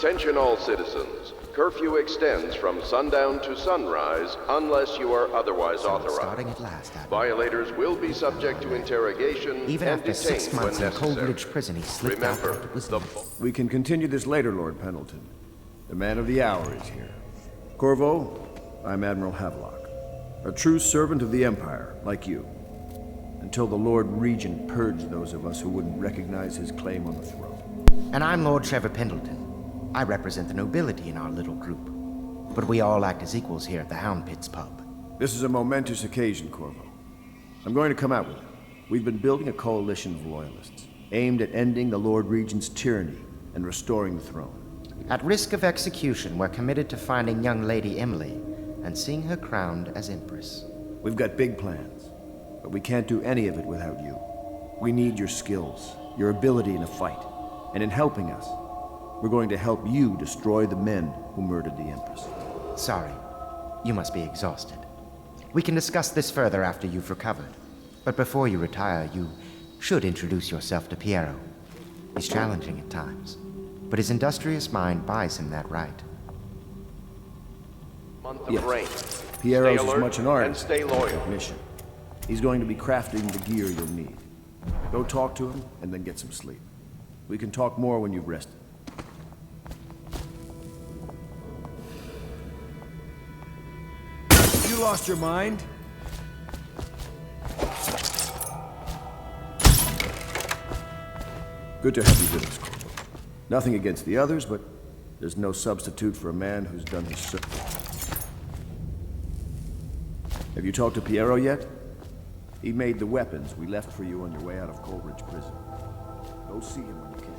Attention all citizens. Curfew extends from sundown to sunrise unless you are otherwise authorized. Starting at last, Admiral. Violators will be subject to interrogation Even and after 6 detained when months in necessary. Coldridge Prison, he slipped out Remember, like it was the nothing. We can continue this later, Lord Pendleton. The man of the hour is here. Corvo, I'm Admiral Havelock, a true servant of the Empire, like you. Until the Lord Regent purged those of us who wouldn't recognize his claim on the throne. And I'm Lord Trevor Pendleton. I represent the nobility in our little group. But we all act as equals here at the Hound Pits pub. This is a momentous occasion, Corvo. I'm going to come out with it. We've been building a coalition of loyalists, aimed at ending the Lord Regent's tyranny and restoring the throne. At risk of execution, we're committed to finding young Lady Emily and seeing her crowned as Empress. We've got big plans, but we can't do any of it without you. We need your skills, your ability in a fight, and in helping us, we're going to help you destroy the men who murdered the Empress. Sorry, you must be exhausted. We can discuss this further after you've recovered. But before you retire, you should introduce yourself to Piero. He's challenging at times, but his industrious mind buys him that right. month of rain. Piero's Stay as alert much an artist and stay as loyal. a technician. He's going to be crafting the gear you'll need. Go talk to him, and then get some sleep. We can talk more when you've rested. You lost your mind? Good to have you with us, Corvo. Nothing against the others, but there's no substitute for a man who's done his service. Have you talked to Piero yet? He made the weapons we left for you on your way out of Coleridge Prison. Go see him when you can.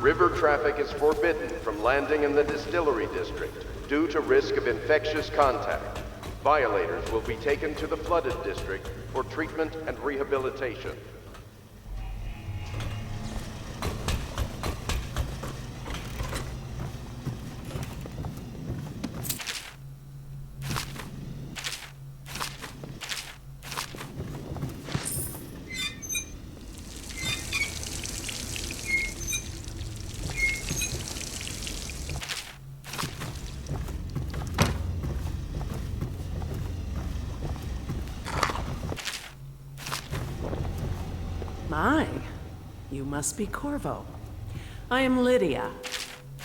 River traffic is forbidden from landing in the distillery district due to risk of infectious contact. Violators will be taken to the flooded district for treatment and rehabilitation. My, you must be Corvo. I am Lydia.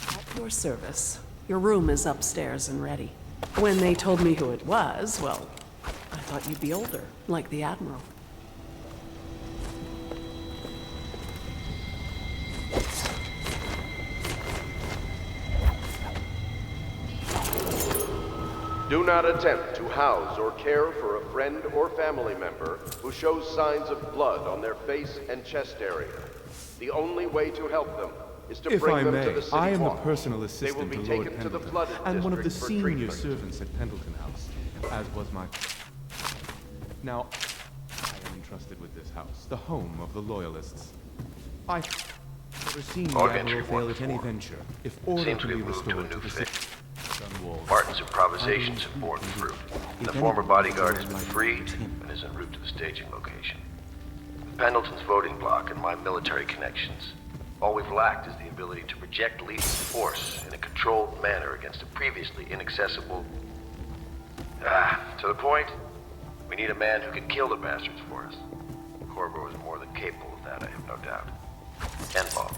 At your service. Your room is upstairs and ready. When they told me who it was, well, I thought you'd be older, like the Admiral. Do not attempt to house or care for a friend or family member who shows signs of blood on their face and chest area. The only way to help them is to bring them to the city I am the hall. personal They will assistant be to taken Lord to the Pendleton, flooded and one of the district for senior treatment. servants at Pendleton House, as was my... Now, I am entrusted with this house, the home of the Loyalists. I've never seen the Log Admiral entry fail at any 1-4. venture, if order Seems can be we've moved to a restored new to the phase. city. Dunwall. Martin's improvisations have borne fruit. The former bodyguard has been freed and is en route to the staging location. With Pendleton's voting bloc and my military connections, all we've lacked is the ability to project lethal force in a controlled manner against a previously inaccessible... to the point, we need a man who can kill the bastards for us. Corvo is more than capable of that, I have no doubt. N-bomb.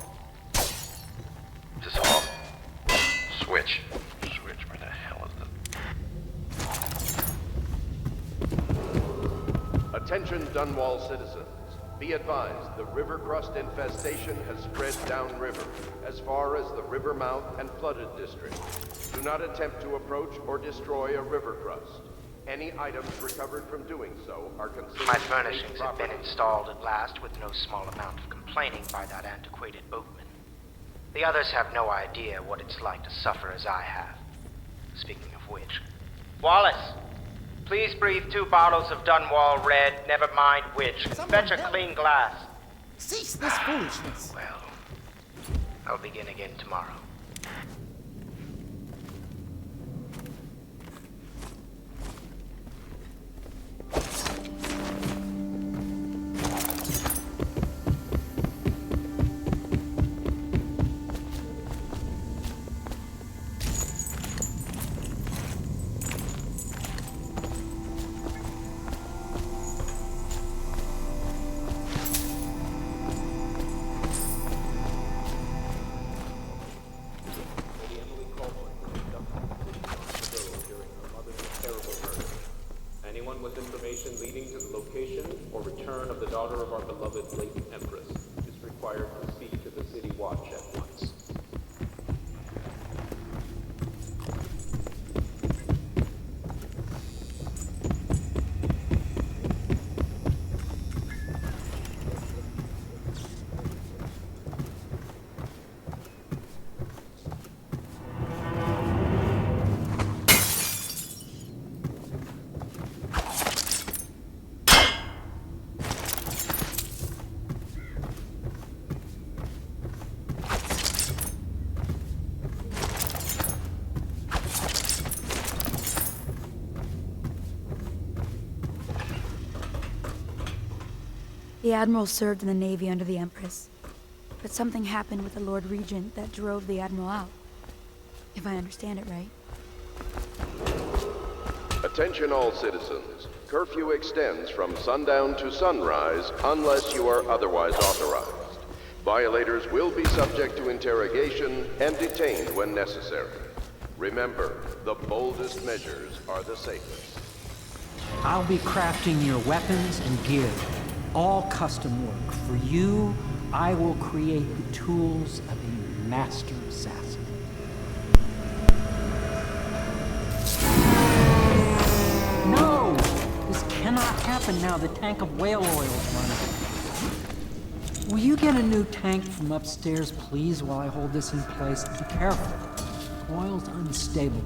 Is this all? Switch. Switch, where the hell is it? Attention Dunwall citizens. Be advised, the river crust infestation has spread downriver, as far as the river mouth and flooded district. Do not attempt to approach or destroy a river crust. Any items recovered from doing so are considered My state furnishings have been property. installed at last with no small amount of complaining by that antiquated boatman. The others have no idea what it's like to suffer as I have. Speaking of which... Wallace! Please breathe 2 bottles of Dunwall Red, never mind which. Fetch a clean glass. Cease this foolishness. Well, I'll begin again tomorrow. anyone with information leading to the location or return of the daughter of our beloved late Empress is required to speak to the City Watch at once. The Admiral served in the Navy under the Empress, but something happened with the Lord Regent that drove the Admiral out. If I understand it right. Attention all citizens. Curfew extends from sundown to sunrise unless you are otherwise authorized. Violators will be subject to interrogation and detained when necessary. Remember, the boldest measures are the safest. I'll be crafting your weapons and gear. All custom work. For you, I will create the tools of a master assassin. No! This cannot happen now. The tank of whale oil is running. Will you get a new tank from upstairs, please, while I hold this in place? Be careful. Oil's unstable.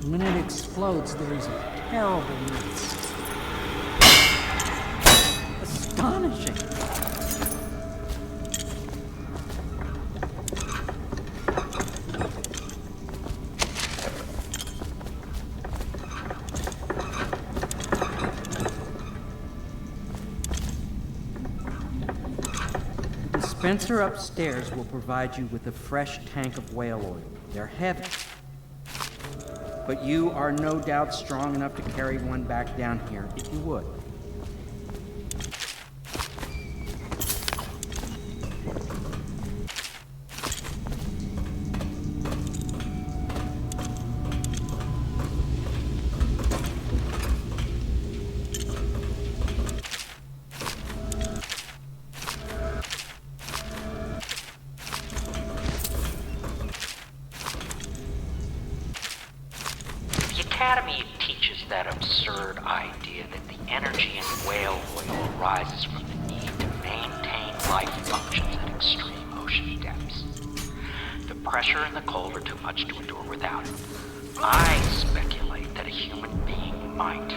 When it explodes, there's a terrible mess. Astonishing. The dispenser upstairs will provide you with a fresh tank of whale oil. They're heavy, but you are no doubt strong enough to carry one back down here if you would. The Academy teaches that absurd idea that the energy in whale oil arises from the need to maintain life functions at extreme ocean depths. The pressure and the cold are too much to endure without it. I speculate that a human being might.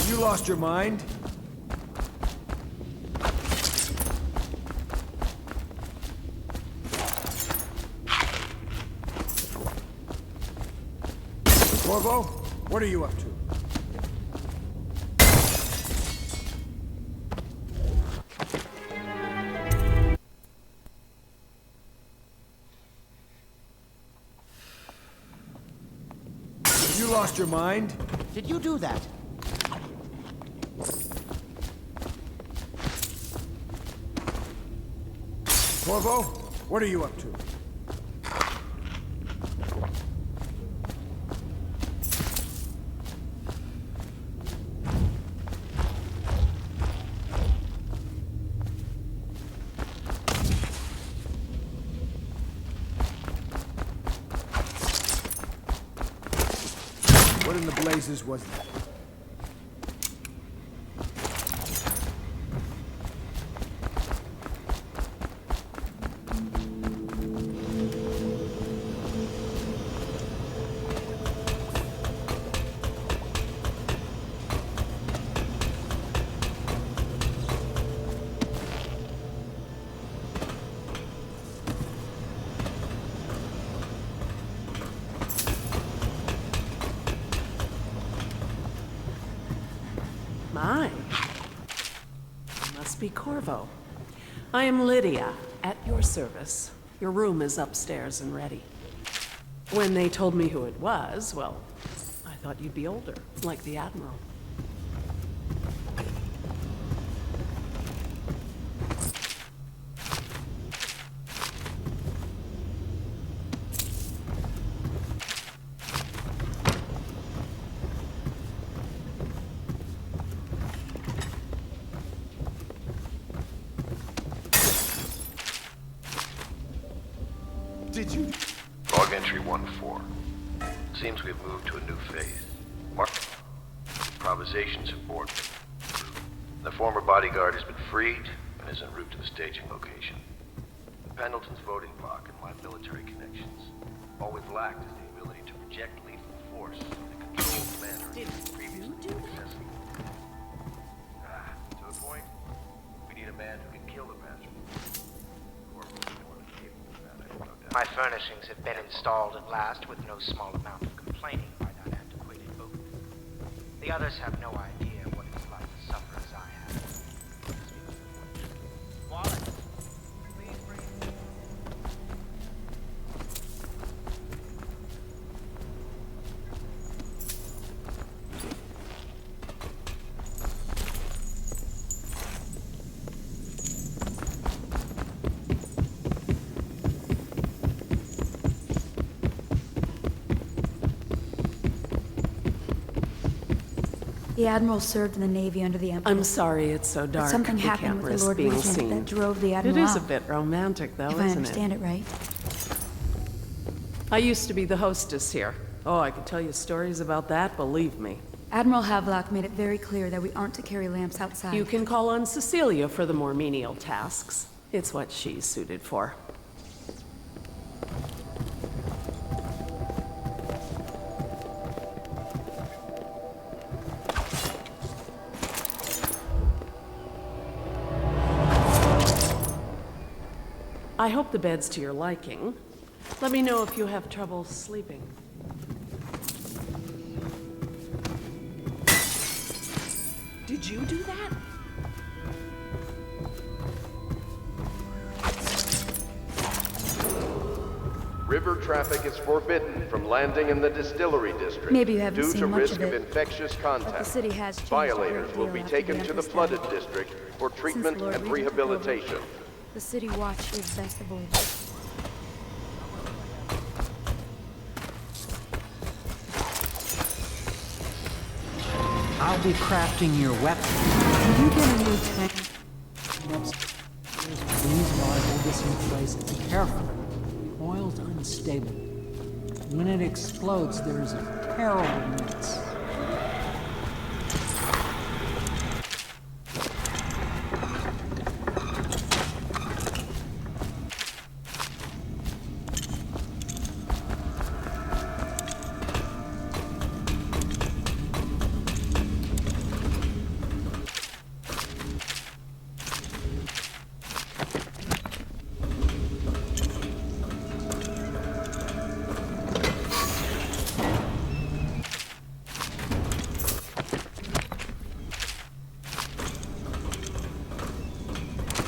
You lost your mind? Corvo, what are you up to? You lost your mind? Did you do that? Corvo, what are you up to? What in the blazes was that? My. You must be Corvo. I am Lydia, at your service. Your room is upstairs and ready. When they told me who it was, well, I thought you'd be older, like the Admiral. Log entry 1-4. Seems we've moved to a new phase. Mark. Improvisation's important. The former bodyguard has been freed and is en route to the staging location. Pendleton's voting block and my military connections. All we've lacked is the ability to project lethal force in a controlled manner previously inaccessible. To the point, we need a man who can kill the bastard. My furnishings have been installed at last with no small amount of complaining by that antiquated boatman. The others have no idea what it's like to suffer as I have. Wallace, please bring it. The Admiral served in the Navy under the Emperor. I'm sorry it's so dark. But something We happened can't with the risk Lord being Regent seen. that drove the Admiral It is out. a bit romantic, though, If isn't I understand it right. I used to be the hostess here. Oh, I could tell you stories about that, believe me. Admiral Havelock made it very clear that we aren't to carry lamps outside. You can call on Cecilia for the more menial tasks. It's what she's suited for. I hope the bed's to your liking. Let me know if you have trouble sleeping. Did you do that? River traffic is forbidden from landing in the distillery district Maybe you haven't due seen to much risk of of it, infectious but contact. the city has changed a Violators great will deal be after taken the to the Empress flooded died. district for Since treatment Lord and Regent took over, rehabilitation. the city watch is best avoided. I'll be crafting your weapon. Can you get a new tank? Please, while I hold this in place, be careful. The oil's unstable. When it explodes, there's a terrible mess.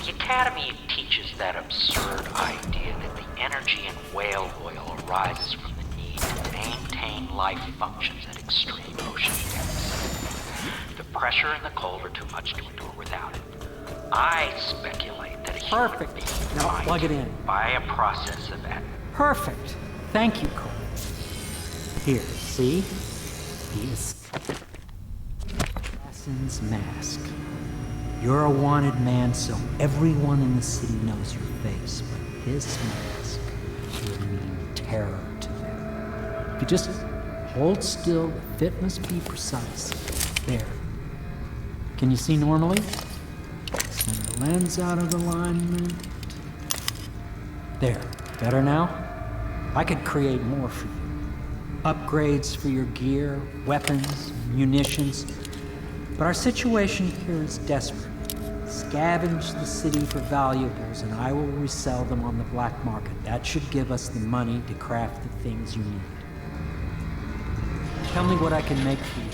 The Academy teaches that absurd idea that the energy in whale oil arises from the need to maintain life functions at extreme ocean depths. The pressure and the cold are too much to endure without it. I speculate that a human Perfect. being Now might, plug it in. by a process of Perfect. Thank you, Cole. Here, see? The assassin's mask. You're a wanted man, so everyone in the city knows your face, but this mask will mean terror to them. If you just hold still, the fit must be precise. There. Can you see normally? Center lens out of alignment. There. Better now? I could create more for you. Upgrades for your gear, weapons, munitions. But our situation here is desperate. Scavenge the city for valuables and I will resell them on the black market. That should give us the money to craft the things you need. Tell me what I can make for you.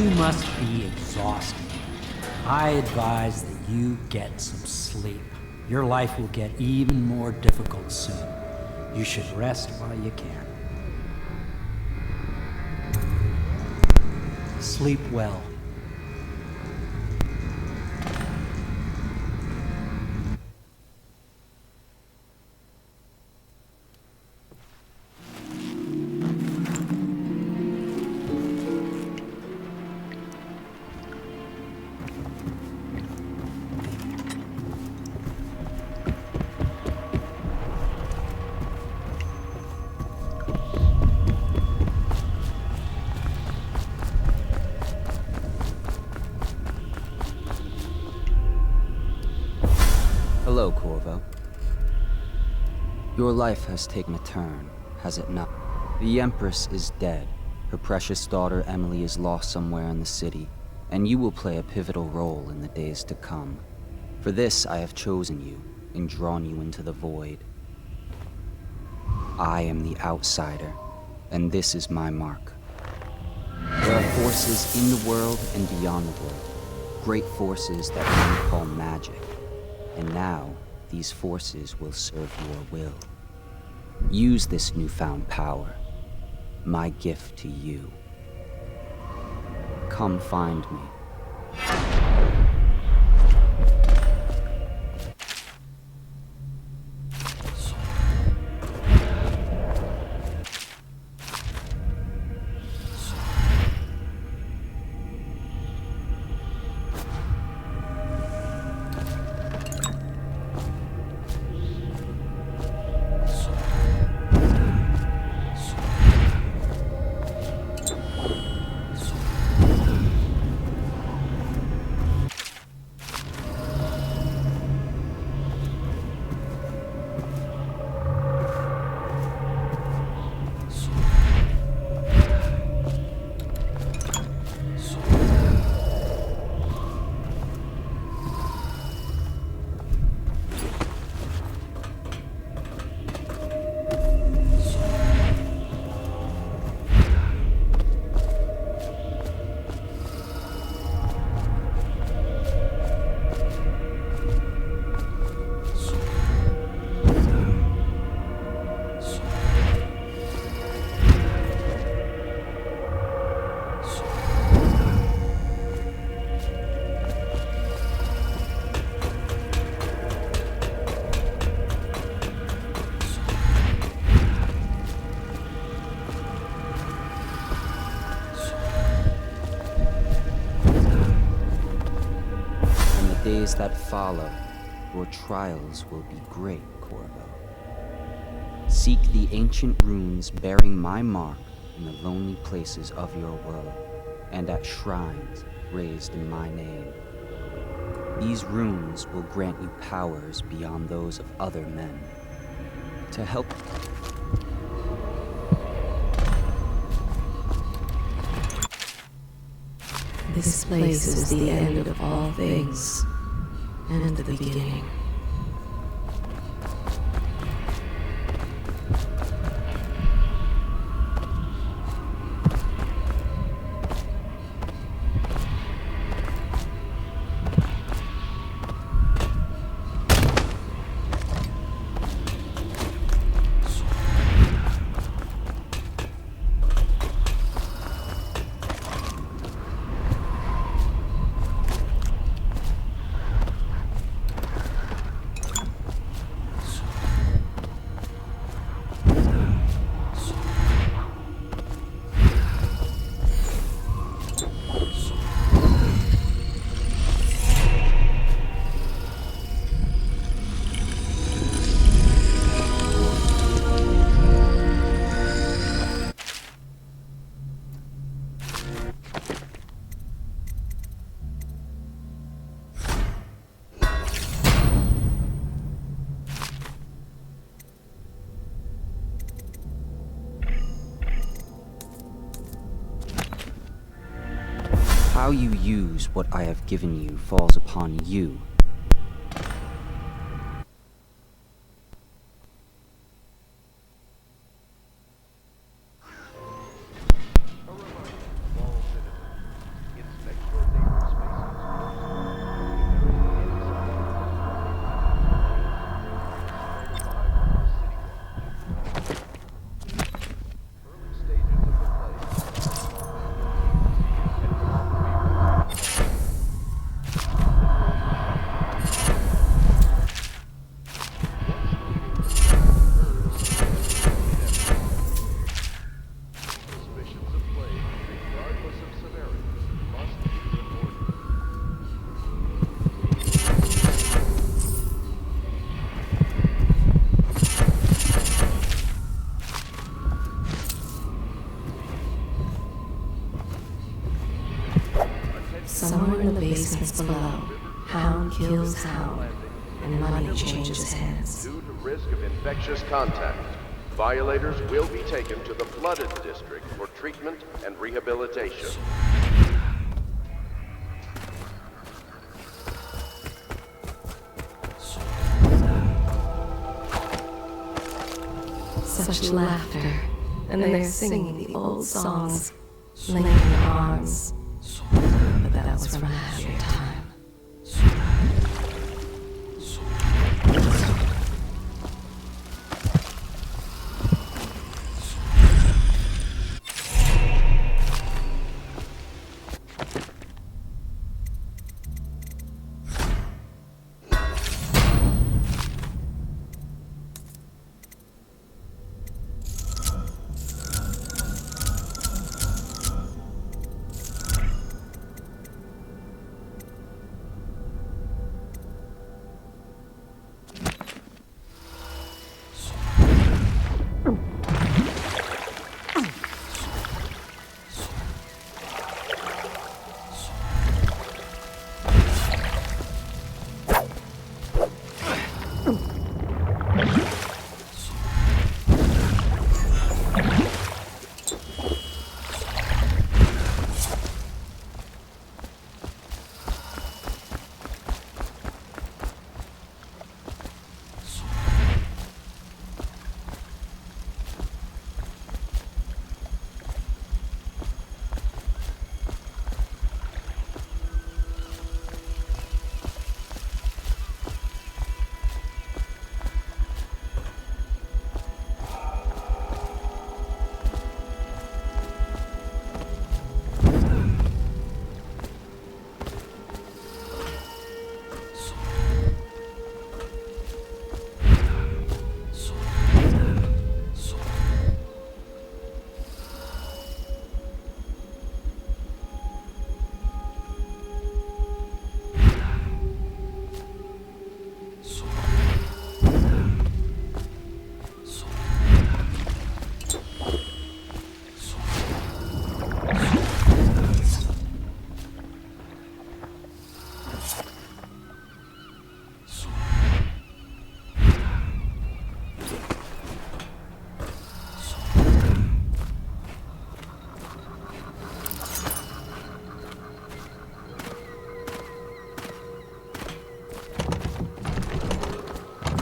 You must be exhausted. I advise that you get some sleep. Your life will get even more difficult soon. You should rest while you can. Sleep well. Hello, Corvo. Your life has taken a turn, has it not? The Empress is dead. Her precious daughter Emily is lost somewhere in the city, and you will play a pivotal role in the days to come. For this, I have chosen you and drawn you into the void. I am the outsider, and this is my mark. There are forces in the world and beyond the world, great forces that men call magic. And now, these forces will serve your will. Use this newfound power, my gift to you. Come find me. Days that follow, your trials will be great, Corvo. Seek the ancient runes bearing my mark in the lonely places of your world, and at shrines raised in my name. These runes will grant you powers beyond those of other men. To help... This place is the end of all things, and the beginning. How you use what I have given you falls upon you. kills how, and money changes hands. Due to risk of infectious contact, violators will be taken to the flooded district for treatment and rehabilitation. Such laughter, and they're singing the old songs, linking arms. But that was from a happier time.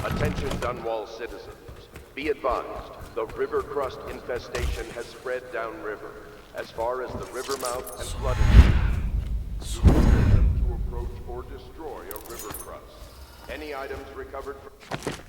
Attention Dunwall citizens. Be advised, the river crust infestation has spread downriver, as far as the river mouth and flooded. Do not attempt to approach or destroy a river crust. Any items recovered from...